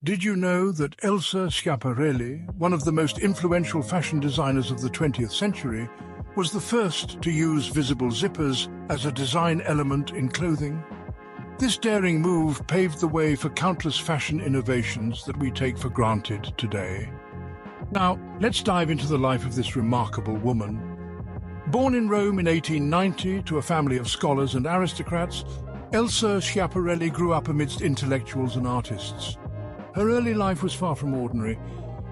Did you know that Elsa Schiaparelli, one of the most influential fashion designers of the 20th century, was the first to use visible zippers as a design element in clothing? This daring move paved the way for countless fashion innovations that we take for granted today. Now, let's dive into the life of this remarkable woman. Born in Rome in 1890 to a family of scholars and aristocrats, Elsa Schiaparelli grew up amidst intellectuals and artists. Her early life was far from ordinary.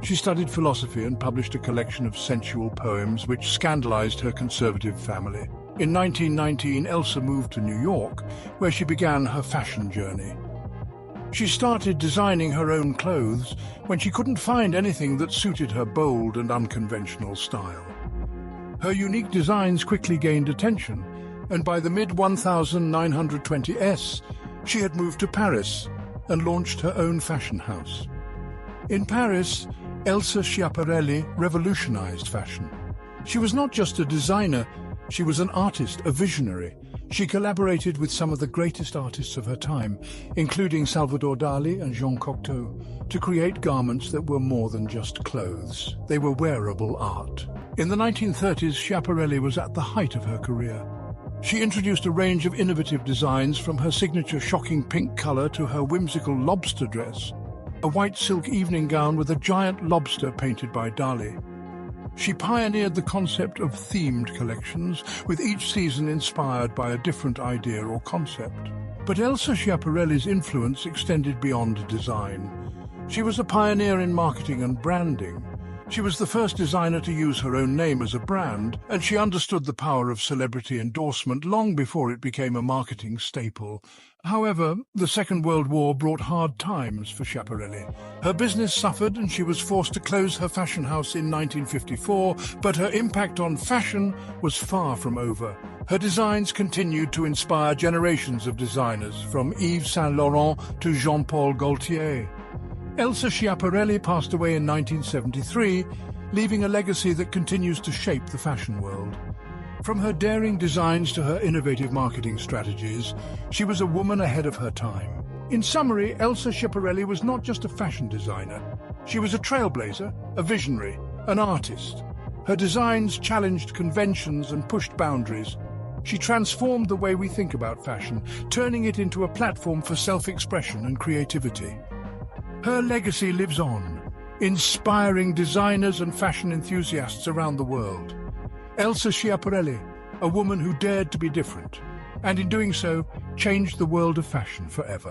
She studied philosophy and published a collection of sensual poems which scandalized her conservative family. In 1919, Elsa moved to New York, where she began her fashion journey. She started designing her own clothes when she couldn't find anything that suited her bold and unconventional style. Her unique designs quickly gained attention, and by the mid-1920s, she had moved to Paris and launched her own fashion house. In Paris, Elsa Schiaparelli revolutionized fashion. She was not just a designer, she was an artist, a visionary. She collaborated with some of the greatest artists of her time, including Salvador Dali and Jean Cocteau, to create garments that were more than just clothes. They were wearable art. In the 1930s, Schiaparelli was at the height of her career. She introduced a range of innovative designs, from her signature shocking pink color to her whimsical lobster dress, a white silk evening gown with a giant lobster painted by Dali. She pioneered the concept of themed collections, with each season inspired by a different idea or concept. But Elsa Schiaparelli's influence extended beyond design. She was a pioneer in marketing and branding. She was the first designer to use her own name as a brand, and she understood the power of celebrity endorsement long before it became a marketing staple. However, the Second World War brought hard times for Schiaparelli. Her business suffered and she was forced to close her fashion house in 1954, but her impact on fashion was far from over. Her designs continued to inspire generations of designers, from Yves Saint Laurent to Jean-Paul Gaultier. Elsa Schiaparelli passed away in 1973, leaving a legacy that continues to shape the fashion world. From her daring designs to her innovative marketing strategies, she was a woman ahead of her time. In summary, Elsa Schiaparelli was not just a fashion designer. She was a trailblazer, a visionary, an artist. Her designs challenged conventions and pushed boundaries. She transformed the way we think about fashion, turning it into a platform for self-expression and creativity. Her legacy lives on, inspiring designers and fashion enthusiasts around the world. Elsa Schiaparelli, a woman who dared to be different, and in doing so, changed the world of fashion forever.